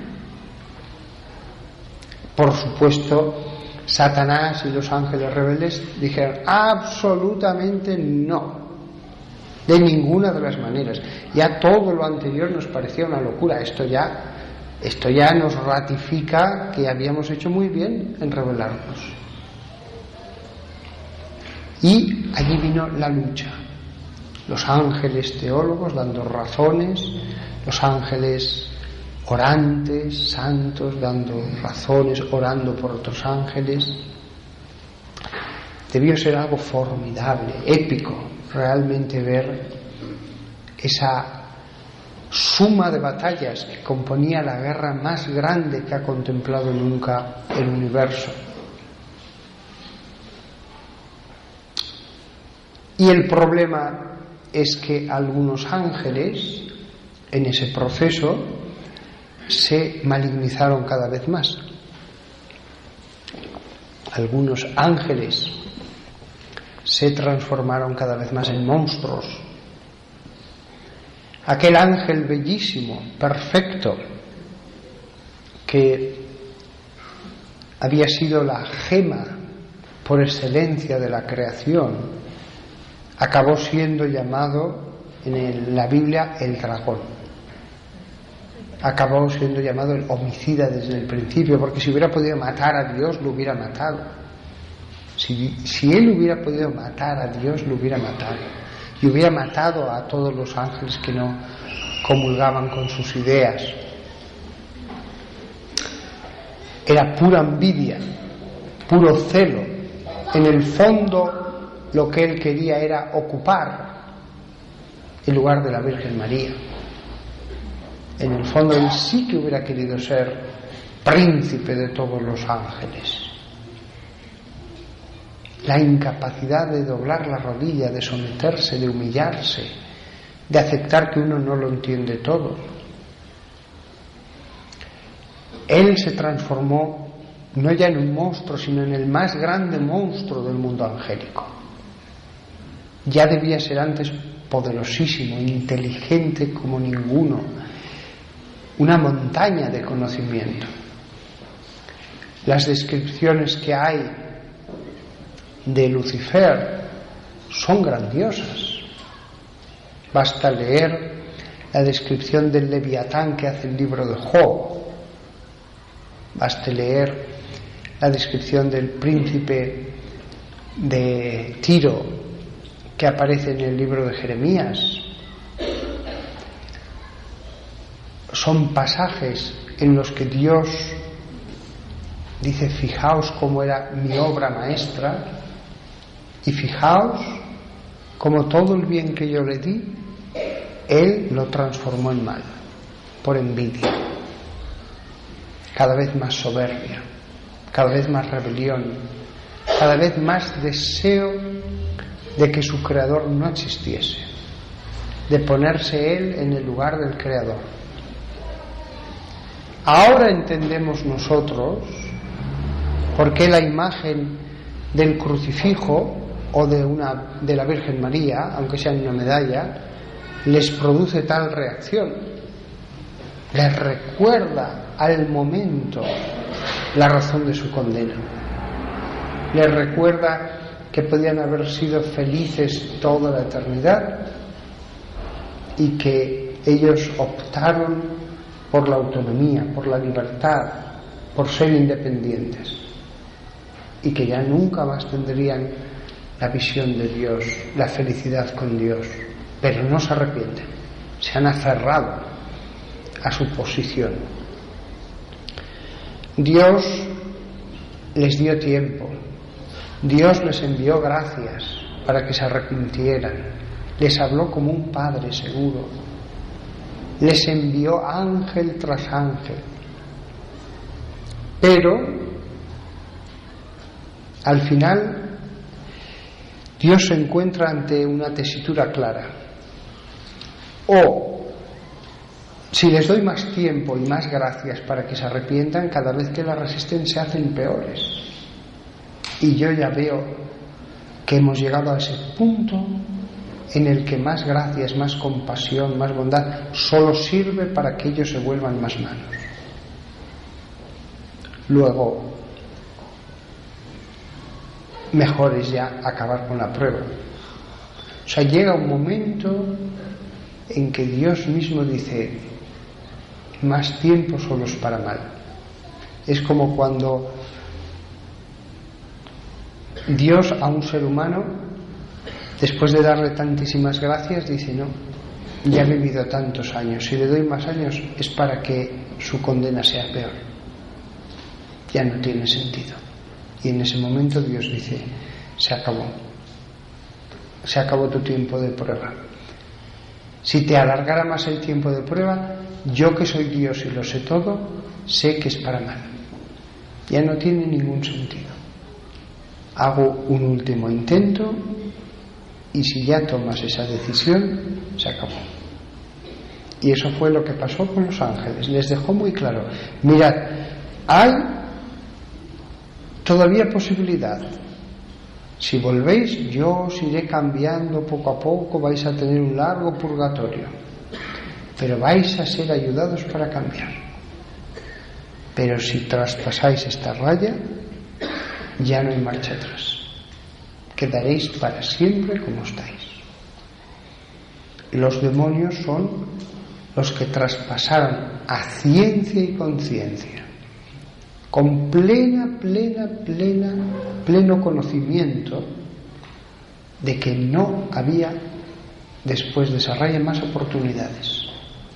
Por supuesto, Satanás y los ángeles rebeldes dijeron: absolutamente no, de ninguna de las maneras. Ya todo lo anterior nos parecía una locura. Esto ya nos ratifica que habíamos hecho muy bien en rebelarnos. Y allí vino la lucha. Los ángeles teólogos dando razones, los ángeles orantes, santos, dando razones, orando por otros ángeles. Debió ser algo formidable, épico, realmente ver esa suma de batallas que componía la guerra más grande que ha contemplado nunca el universo. Y el problema es que algunos ángeles, en ese proceso, se malignizaron cada vez más. Algunos ángeles se transformaron cada vez más en monstruos. Aquel ángel bellísimo, perfecto, que había sido la gema por excelencia de la creación, acabó siendo llamado en la Biblia el dragón. Acabó siendo llamado el homicida desde el principio, porque si hubiera podido matar a Dios, lo hubiera matado. Si él hubiera podido matar a Dios, lo hubiera matado. Y hubiera matado a todos los ángeles que no comulgaban con sus ideas. Era pura envidia, puro celo. En el fondo, lo que él quería era ocupar el lugar de la Virgen María. En el fondo, él sí que hubiera querido ser príncipe de todos los ángeles. La incapacidad de doblar la rodilla, de someterse, de humillarse, de aceptar que uno no lo entiende todo. Él se transformó no ya en un monstruo, sino en el más grande monstruo del mundo angélico. Ya debía ser antes poderosísimo, inteligente como ninguno, una montaña de conocimiento. Las descripciones que hay de Lucifer son grandiosas. Basta leer la descripción del Leviatán que hace el libro de Job. Basta leer la descripción del príncipe de Tiro que aparece en el libro de Jeremías. Son pasajes en los que Dios dice: fijaos cómo era mi obra maestra y fijaos cómo todo el bien que yo le di, Él lo transformó en mal, por envidia. Cada vez más soberbia, cada vez más rebelión, cada vez más deseo de que su creador no existiese, de ponerse él en el lugar del creador. Ahora entendemos nosotros por qué la imagen del crucifijo o de la Virgen María, aunque sea en una medalla, les produce tal reacción. Les recuerda al momento la razón de su condena. Les recuerda que podían haber sido felices toda la eternidad y que ellos optaron por la autonomía, por la libertad, por ser independientes, y que ya nunca más tendrían la visión de Dios, la felicidad con Dios. Pero no se arrepienten, se han aferrado a su posición. Dios les dio tiempo, Dios les envió gracias para que se arrepintieran, les habló como un padre seguro, les envió ángel tras ángel, pero al final Dios se encuentra ante una tesitura clara: o si les doy más tiempo y más gracias para que se arrepientan, cada vez que la resisten se hacen peores. Y yo ya veo que hemos llegado a ese punto en el que más gracias, más compasión, más bondad solo sirve para que ellos se vuelvan más malos. Luego, mejor es ya acabar con la prueba. O sea, llega un momento en que Dios mismo dice: más tiempo solo es para mal. Es como cuando Dios a un ser humano, después de darle tantísimas gracias, dice: no, ya ha vivido tantos años, si le doy más años es para que su condena sea peor. Ya no tiene sentido. Y en ese momento Dios dice: se acabó tu tiempo de prueba. Si te alargara más el tiempo de prueba, yo que soy Dios y lo sé todo, sé que es para mal. Ya no tiene ningún sentido. Hago un último intento Y si ya tomas esa decisión, se acabó. Y eso fue lo que pasó con los ángeles. Les dejó muy claro: mirad, hay todavía posibilidad. Si volvéis, yo os iré cambiando poco a poco, vais a tener un largo purgatorio, pero vais a ser ayudados para cambiar. Pero si traspasáis esta raya, ya no hay marcha atrás. Quedaréis para siempre como estáis. Los demonios son los que traspasaron a ciencia y conciencia, con pleno conocimiento de que no había después de esa raya más oportunidades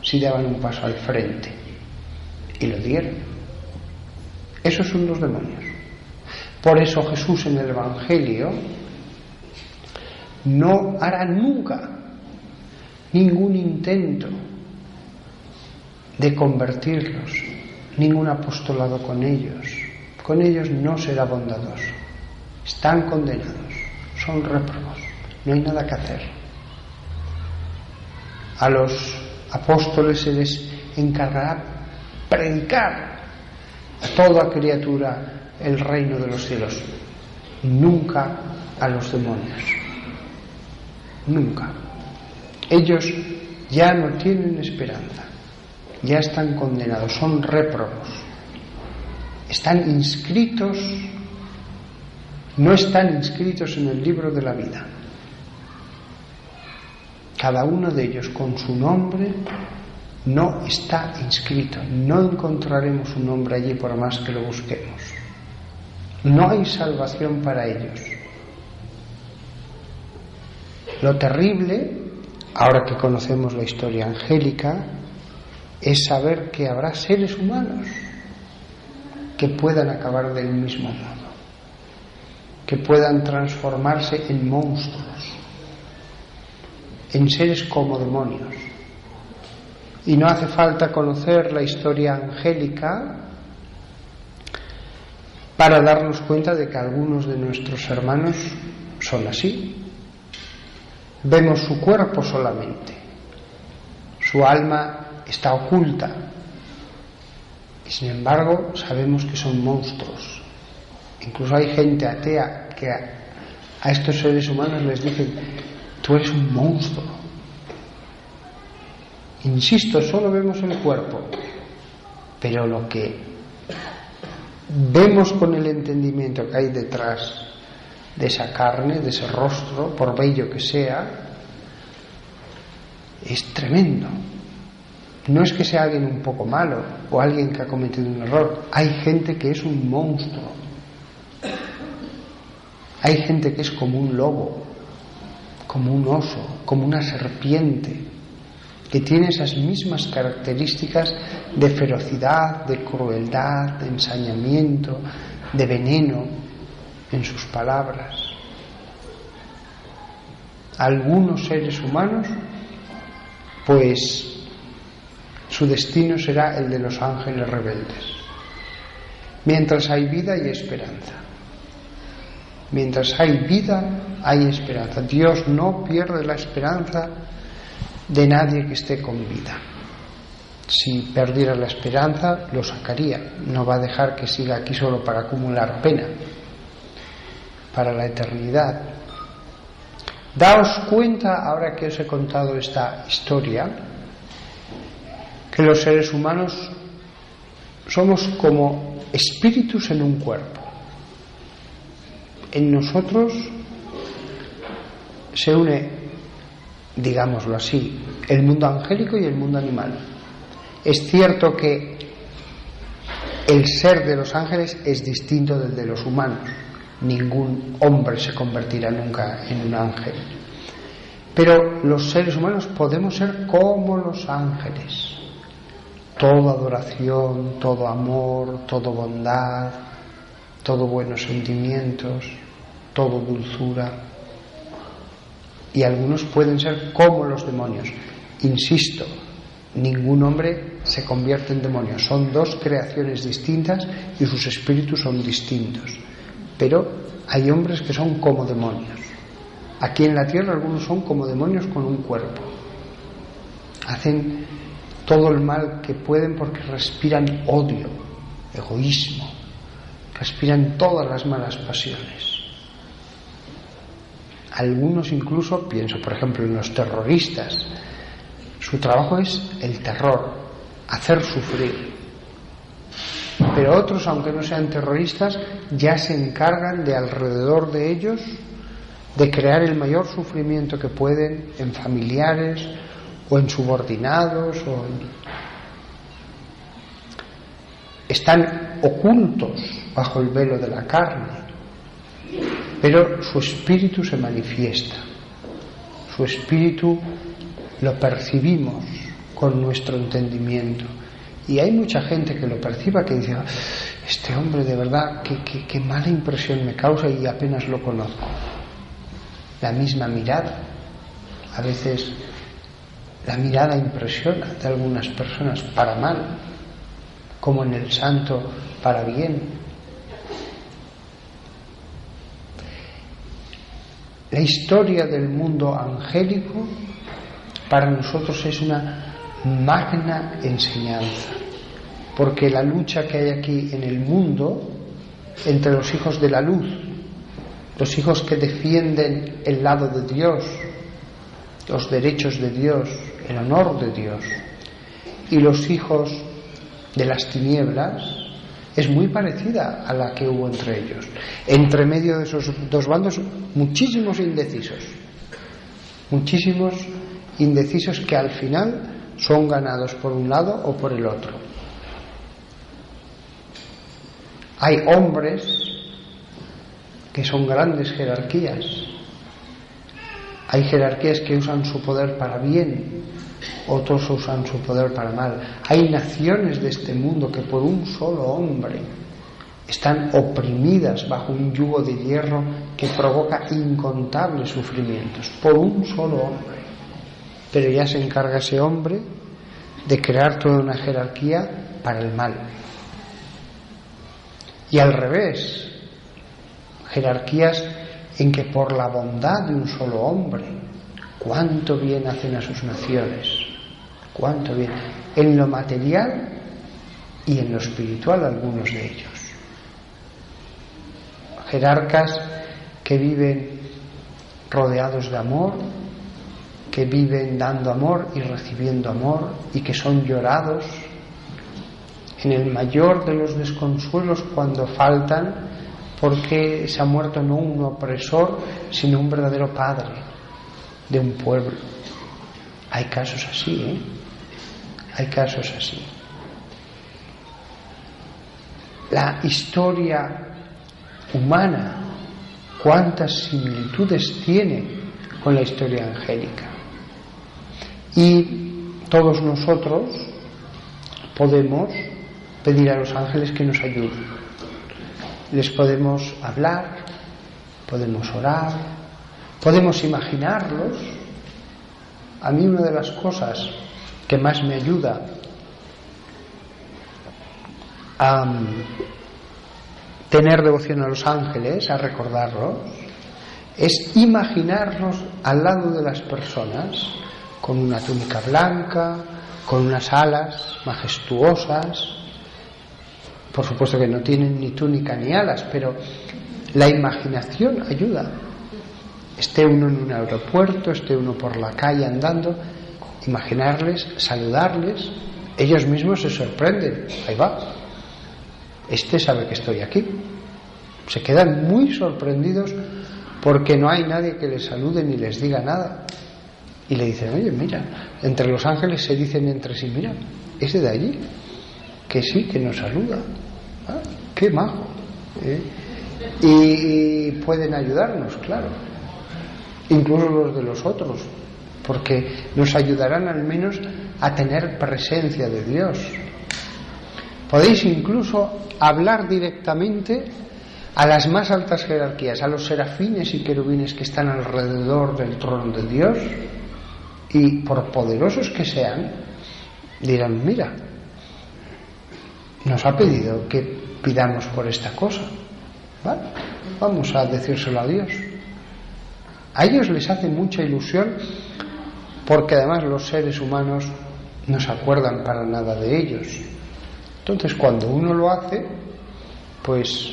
si daban un paso al frente, y lo dieron. Esos son los demonios. Por eso Jesús en el Evangelio no hará nunca ningún intento de convertirlos, ningún apostolado con ellos. Con ellos no será bondadoso. Están condenados, son réprobos, no hay nada que hacer. A los apóstoles se les encargará predicar a toda criatura el reino de los cielos, nunca a los demonios, nunca. Ellos ya no tienen esperanza, ya están condenados, son réprobos, están inscritos, no están inscritos en el libro de la vida. Cada uno de ellos con su nombre no está inscrito, no encontraremos su nombre allí por más que lo busquemos. No hay salvación para ellos. Lo terrible, ahora que conocemos la historia angélica, es saber que habrá seres humanos que puedan acabar del mismo modo, que puedan transformarse en monstruos, en seres como demonios. Y no hace falta conocer la historia angélica para darnos cuenta de que algunos de nuestros hermanos son así. Vemos su cuerpo solamente, su alma está oculta, y sin embargo sabemos que son monstruos. Incluso hay gente atea que a estos seres humanos les dicen: tú eres un monstruo. Insisto, solo vemos el cuerpo, pero lo que vemos con el entendimiento que hay detrás de esa carne, de ese rostro, por bello que sea, es tremendo. No es que sea alguien un poco malo o alguien que ha cometido un error. Hay gente que es un monstruo. Hay gente que es como un lobo, como un oso, como una serpiente, que tiene esas mismas características de ferocidad, de crueldad, de ensañamiento, de veneno en sus palabras. Algunos seres humanos, pues su destino será el de los ángeles rebeldes. Mientras hay vida hay esperanza. Mientras hay vida hay esperanza. Dios no pierde la esperanza de nadie que esté con vida. Si perdiera la esperanza, lo sacaría. No va a dejar que siga aquí solo para acumular pena, para la eternidad. Daos cuenta, ahora que os he contado esta historia, que los seres humanos somos como espíritus en un cuerpo. En nosotros se une, digámoslo así, el mundo angélico y el mundo animal. Es cierto que el ser de los ángeles es distinto del de los humanos. Ningún hombre se convertirá nunca en un ángel. Pero los seres humanos podemos ser como los ángeles. Toda adoración, todo amor, todo bondad, todo buenos sentimientos, todo dulzura. Y algunos pueden ser como los demonios. Insisto, ningún hombre se convierte en demonio. Son dos creaciones distintas y sus espíritus son distintos. Pero hay hombres que son como demonios. Aquí en la tierra algunos son como demonios con un cuerpo. Hacen todo el mal que pueden porque respiran odio, egoísmo, respiran todas las malas pasiones. Algunos incluso, pienso por ejemplo en los terroristas, su trabajo es el terror, hacer sufrir. Pero otros, aunque no sean terroristas, ya se encargan de alrededor de ellos de crear el mayor sufrimiento que pueden en familiares o en subordinados Están ocultos bajo el velo de la carne, pero su espíritu se manifiesta. Su espíritu lo percibimos con nuestro entendimiento. Y hay mucha gente que lo perciba, que dice: este hombre de verdad, qué mala impresión me causa y apenas lo conozco. La misma mirada, a veces la mirada impresiona de algunas personas para mal, como en el santo para bien. La historia del mundo angélico para nosotros es una magna enseñanza, porque la lucha que hay aquí en el mundo entre los hijos de la luz, los hijos que defienden el lado de Dios, los derechos de Dios, el honor de Dios, y los hijos de las tinieblas, es muy parecida a la que hubo entre ellos. Entre medio de esos dos bandos, muchísimos indecisos que al final son ganados por un lado o por el otro. Hay hombres que son grandes jerarquías. Hay jerarquías que usan su poder para bien, otros usan su poder para mal. Hay naciones de este mundo que por un solo hombre están oprimidas bajo un yugo de hierro que provoca incontables sufrimientos, por un solo hombre. Pero ya se encarga ese hombre de crear toda una jerarquía para el mal. Y al revés, jerarquías en que por la bondad de un solo hombre, cuánto bien hacen a sus naciones, cuánto bien, en lo material y en lo espiritual algunos de ellos. Jerarcas que viven rodeados de amor, que viven dando amor y recibiendo amor, y que son llorados en el mayor de los desconsuelos cuando faltan, porque se ha muerto no un opresor, sino un verdadero padre de un pueblo. Hay casos así, hay casos así. La historia humana, cuántas similitudes tiene con la historia angélica. Y todos nosotros podemos pedir a los ángeles que nos ayuden. Les podemos hablar, podemos orar, podemos imaginarlos. A mí una de las cosas que más me ayuda a tener devoción a los ángeles, a recordarlos, es imaginarlos al lado de las personas con una túnica blanca, con unas alas majestuosas. Por supuesto que no tienen ni túnica ni alas, pero la imaginación ayuda. Esté uno en un aeropuerto, esté uno por la calle andando, imaginarles, saludarles, ellos mismos se sorprenden. Ahí va, este sabe que estoy aquí. Se quedan muy sorprendidos porque no hay nadie que les salude ni les diga nada. Y le dicen: oye, mira, entre los ángeles se dicen entre sí: mira, ese de allí, que sí, que nos saluda. ¿Ah? ¡Qué majo! Y pueden ayudarnos, claro. Incluso los de los otros, porque nos ayudarán al menos a tener presencia de Dios. Podéis incluso hablar directamente a las más altas jerarquías, a los serafines y querubines que están alrededor del trono de Dios, y por poderosos que sean, dirán: mira, nos ha pedido que pidamos por esta cosa, ¿vale? Vamos a decírselo a Dios. A ellos les hace mucha ilusión porque además los seres humanos no se acuerdan para nada de ellos. Entonces cuando uno lo hace, pues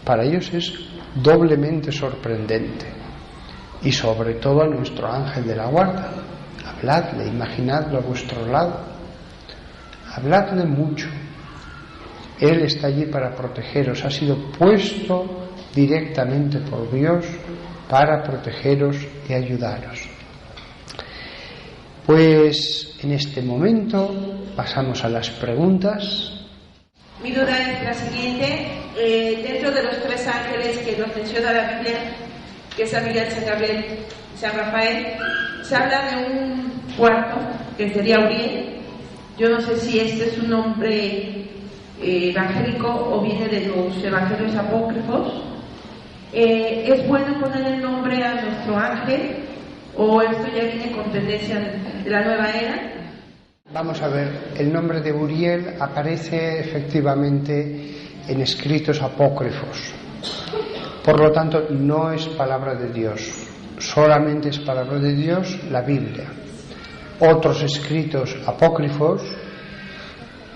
para ellos es doblemente sorprendente. Y sobre todo a nuestro ángel de la guarda. Habladle, imaginadlo a vuestro lado. Habladle mucho. Él está allí para protegeros. Ha sido puesto directamente por Dios para protegeros y ayudaros. Pues en este momento pasamos a las preguntas. Mi duda es la siguiente. Dentro de los 3 ángeles que nos menciona la Biblia, que es San Miguel, San Gabriel, San Rafael, se habla de un cuarto que sería Uriel. Yo no sé si este es un nombre evangélico o viene de los evangelios apócrifos. ¿Es bueno poner el nombre a nuestro ángel o esto ya viene con tendencia de la nueva era? Vamos a ver, el nombre de Uriel aparece efectivamente en escritos apócrifos. Por lo tanto, no es palabra de Dios, solamente es palabra de Dios la Biblia. Otros escritos apócrifos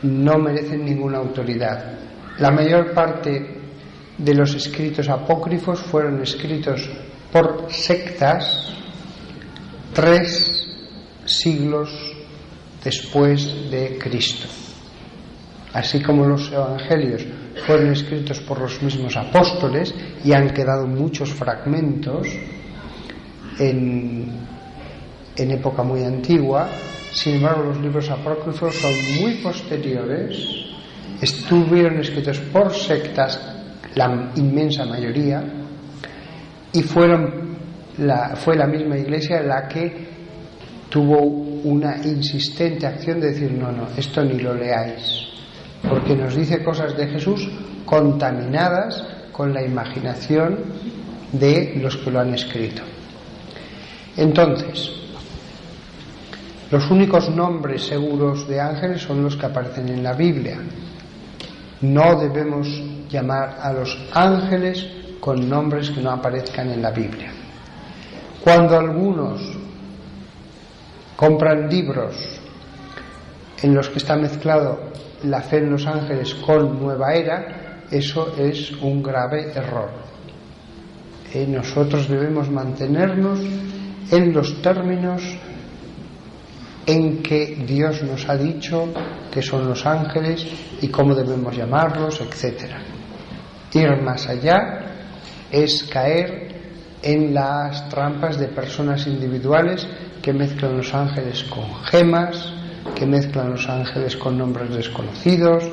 no merecen ninguna autoridad. La mayor parte de los escritos apócrifos fueron escritos por sectas 3 siglos después de Cristo. Así como los evangelios fueron escritos por los mismos apóstoles y han quedado muchos fragmentos en época muy antigua, sin embargo los libros apócrifos son muy posteriores, estuvieron escritos por sectas, la inmensa mayoría, y fue la misma Iglesia la que tuvo una insistente acción de decir no, esto ni lo leáis, porque nos dice cosas de Jesús contaminadas con la imaginación de los que lo han escrito. Entonces, los únicos nombres seguros de ángeles son los que aparecen en la Biblia. No debemos llamar a los ángeles con nombres que no aparezcan en la Biblia. Cuando algunos compran libros en los que está mezclado la fe en los ángeles con nueva era, eso es un grave error. Nosotros debemos mantenernos en los términos en que Dios nos ha dicho que son los ángeles y cómo debemos llamarlos, etc. Ir más allá es caer en las trampas de personas individuales que mezclan los ángeles con gemas, que mezclan los ángeles con nombres desconocidos.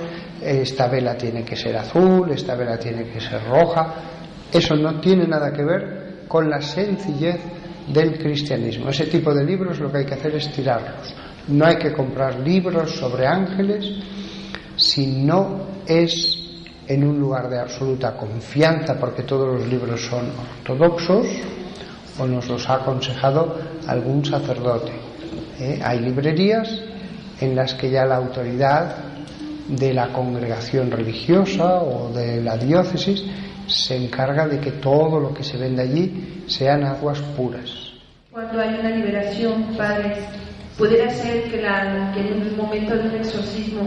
Esta vela tiene que ser azul, esta vela tiene que ser roja. Eso no tiene nada que ver con la sencillez del cristianismo. Ese tipo de libros lo que hay que hacer es tirarlos. No hay que comprar libros sobre ángeles si no es en un lugar de absoluta confianza, porque todos los libros son ortodoxos o nos los ha aconsejado algún sacerdote. Hay librerías en las que ya la autoridad de la congregación religiosa o de la diócesis se encarga de que todo lo que se vende allí sean aguas puras. Cuando hay una liberación, padres, ¿pudiera ser que en un momento de un exorcismo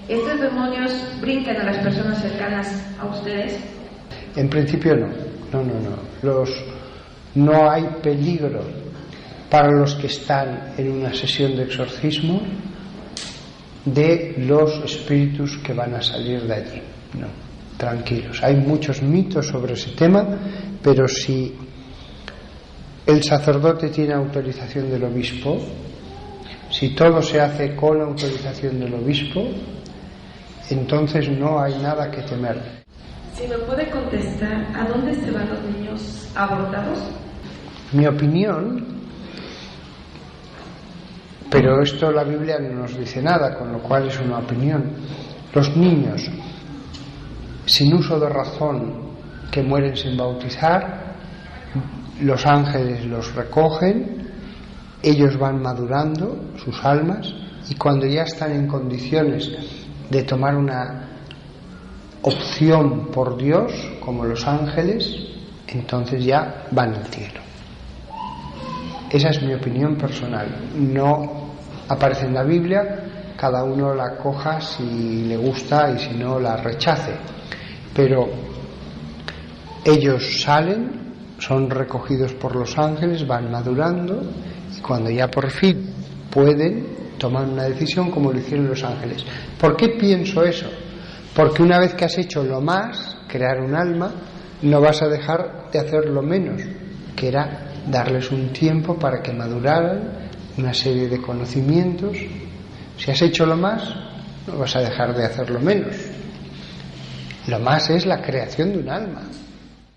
estos demonios brincan a las personas cercanas a ustedes? En principio no. No hay peligro para los que están en una sesión de exorcismo de los espíritus que van a salir de allí. No, tranquilos. Hay muchos mitos sobre ese tema, pero si el sacerdote tiene autorización del obispo, si todo se hace con autorización del obispo, entonces no hay nada que temer. Si me puede contestar, ¿a dónde se van los niños abortados? Mi opinión, pero esto la Biblia no nos dice nada, con lo cual es una opinión. Los niños sin uso de razón que mueren sin bautizar, los ángeles los recogen, ellos van madurando sus almas y cuando ya están en condiciones de tomar una opción por Dios, como los ángeles, entonces ya van al cielo. Esa es mi opinión personal. No aparece en la Biblia, cada uno la coja si le gusta y si no la rechace. Pero ellos salen, son recogidos por los ángeles, van madurando y cuando ya por fin pueden, toman una decisión como lo hicieron los ángeles. ¿Por qué pienso eso? Porque una vez que has hecho lo más, crear un alma, no vas a dejar de hacer lo menos, que era darles un tiempo para que maduraran, una serie de conocimientos. Si has hecho lo más, no vas a dejar de hacer lo menos. Lo más es la creación de un alma.